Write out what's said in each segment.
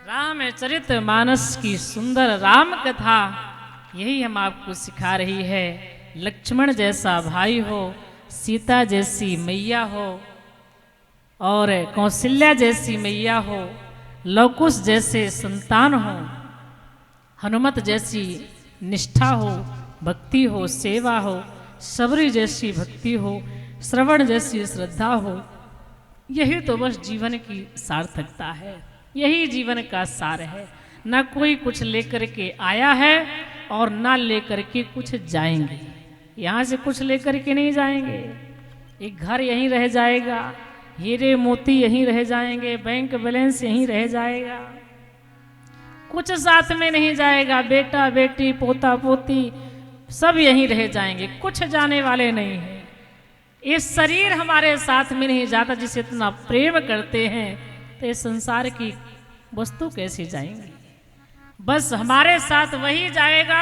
रामचरित मानस की सुंदर राम कथा यही हम आपको सिखा रही है। लक्ष्मण जैसा भाई हो, सीता जैसी मैया हो और कौशल्या जैसी मैया हो, लवकुश जैसे संतान हो, हनुमत जैसी निष्ठा हो, भक्ति हो, सेवा हो, सबरी जैसी भक्ति हो, श्रवण जैसी श्रद्धा हो। यही तो बस जीवन की सार्थकता है, यही जीवन का सार है। ना कोई कुछ लेकर के आया है और ना लेकर के कुछ जाएंगे। यहाँ से कुछ लेकर के नहीं जाएंगे। एक घर यहीं रह जाएगा, हीरे मोती यहीं रह जाएंगे, बैंक बैलेंस यहीं रह जाएगा, कुछ साथ में नहीं जाएगा। बेटा बेटी पोता पोती सब यहीं रह जाएंगे, कुछ जाने वाले नहीं है। ये शरीर हमारे साथ में नहीं जाता, जिसे इतना प्रेम करते हैं, तो ये संसार की वस्तु कैसे जाएंगी। बस हमारे साथ वही जाएगा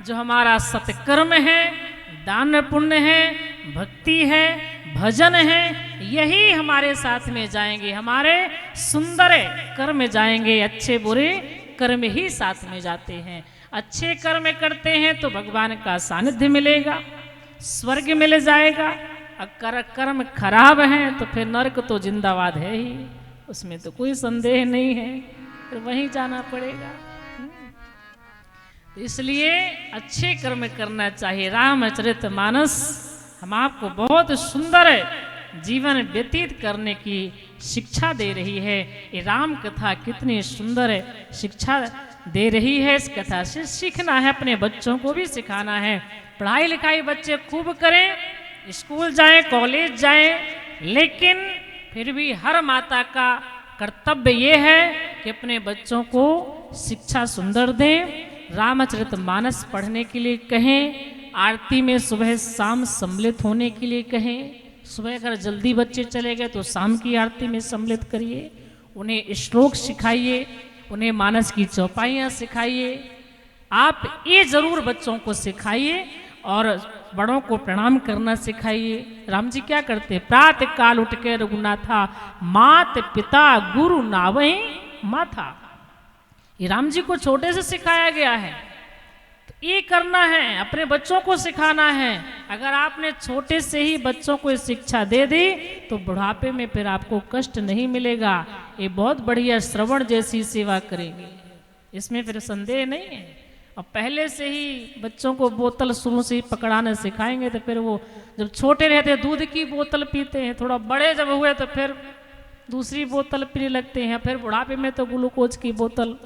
जो हमारा सत्कर्म है, दान पुण्य है, भक्ति है, भजन है, यही हमारे साथ में जाएंगे। हमारे सुंदर कर्म जाएंगे, अच्छे बुरे कर्म ही साथ में जाते हैं। अच्छे कर्म करते हैं तो भगवान का सानिध्य मिलेगा, स्वर्ग मिल जाएगा। अगर कर्म खराब है तो फिर नरक तो जिंदाबाद है ही, उसमें तो कोई संदेह नहीं है, फिर वहीं जाना पड़ेगा। इसलिए अच्छे कर्म करना चाहिए। रामचरित मानस हम आपको बहुत सुंदर जीवन व्यतीत करने की शिक्षा दे रही है। ये राम कथा कितनी सुंदर शिक्षा दे रही है। इस कथा से सीखना है, अपने बच्चों को भी सिखाना है। पढ़ाई लिखाई बच्चे खूब करें, स्कूल जाएं, कॉलेज जाएं, लेकिन फिर भी हर माता का कर्तव्य ये है कि अपने बच्चों को शिक्षा सुंदर दें। रामचरित मानस पढ़ने के लिए कहें, आरती में सुबह शाम सम्मिलित होने के लिए कहें। सुबह अगर जल्दी बच्चे चले गए तो शाम की आरती में सम्मिलित करिए, उन्हें श्लोक सिखाइए, उन्हें मानस की चौपाइयाँ सिखाइए। आप ये जरूर बच्चों को सिखाइए और बड़ों को प्रणाम करना सिखाइए। राम जी क्या करते, प्रातः काल उठ के रघुनाथा, मात पिता गुरु नावहीं माथा। ये राम जी को छोटे से सिखाया गया है, तो ये करना है, अपने बच्चों को सिखाना है। अगर आपने छोटे से ही बच्चों को शिक्षा दे दी तो बुढ़ापे में फिर आपको कष्ट नहीं मिलेगा। ये बहुत बढ़िया श्रवण जैसी सेवा करेंगे, इसमें फिर संदेह नहीं है। और पहले से ही बच्चों को बोतल शुरू से ही पकड़ाना सिखाएंगे तो फिर वो जब छोटे रहते दूध की बोतल पीते हैं, थोड़ा बड़े जब हुए तो फिर दूसरी बोतल पीने लगते हैं, फिर बुढ़ापे में तो ग्लूकोज की बोतल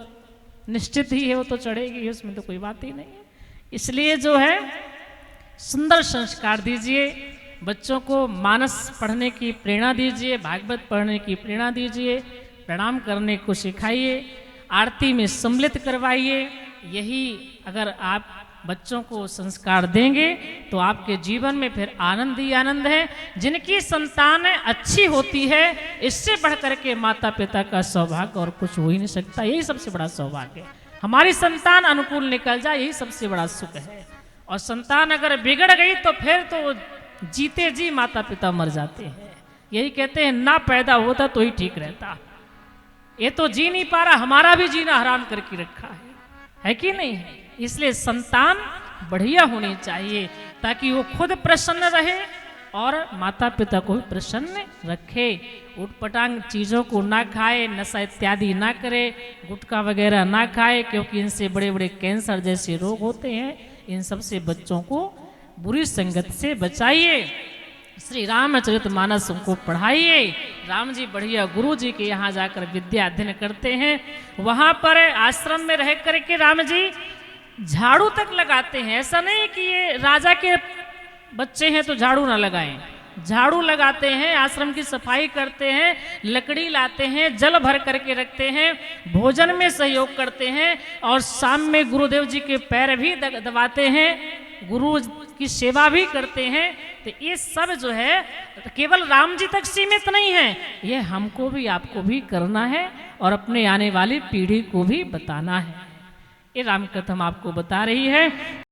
निश्चित ही है, वो तो चढ़ेगी, उसमें तो कोई बात ही नहीं है। इसलिए जो है सुंदर संस्कार दीजिए, बच्चों को मानस पढ़ने की प्रेरणा दीजिए, भागवत पढ़ने की प्रेरणा दीजिए, प्रणाम करने को सिखाइए, आरती में सम्मिलित करवाइए। यही अगर आप बच्चों को संस्कार देंगे तो आपके जीवन में फिर आनंद ही आनंद है। जिनकी संतान अच्छी होती है, इससे बढ़कर के माता पिता का सौभाग्य और कुछ हो ही नहीं सकता। यही सबसे बड़ा सौभाग्य है, हमारी संतान अनुकूल निकल जाए, यही सबसे बड़ा सुख है। और संतान अगर बिगड़ गई तो फिर तो जीते जी माता पिता मर जाते हैं। यही कहते हैं ना पैदा होता तो ही ठीक रहता, ये तो जी नहीं पा रहा, हमारा भी जीना हराम करके रखा है कि नहीं है। इसलिए संतान बढ़िया होनी चाहिए ताकि वो खुद प्रसन्न रहे और माता पिता को भी प्रसन्न रखे। उटपटांग चीज़ों को ना खाए, नशा इत्यादि ना करे, गुटखा वगैरह ना खाए, क्योंकि इनसे बड़े बड़े कैंसर जैसे रोग होते हैं। इन सब से बच्चों को बुरी संगत से बचाइए। श्री रामचरित मानस को पढ़ाइए। राम जी बढ़िया गुरु जी के यहाँ जाकर विद्या अध्ययन करते हैं। वहाँ पर आश्रम में रह करके राम जी झाड़ू तक लगाते हैं। ऐसा नहीं कि ये राजा के बच्चे हैं तो झाड़ू ना लगाएं, झाड़ू लगाते हैं, आश्रम की सफाई करते हैं, लकड़ी लाते हैं, जल भर करके रखते हैं, भोजन में सहयोग करते हैं और शाम में गुरुदेव जी के पैर भी दबाते हैं, गुरु की सेवा भी करते हैं। तो ये सब जो है केवल राम जी तक सीमित नहीं है, ये हमको भी आपको भी करना है और अपने आने वाली पीढ़ी को भी बताना है। ये राम कथा हम आपको बता रही है।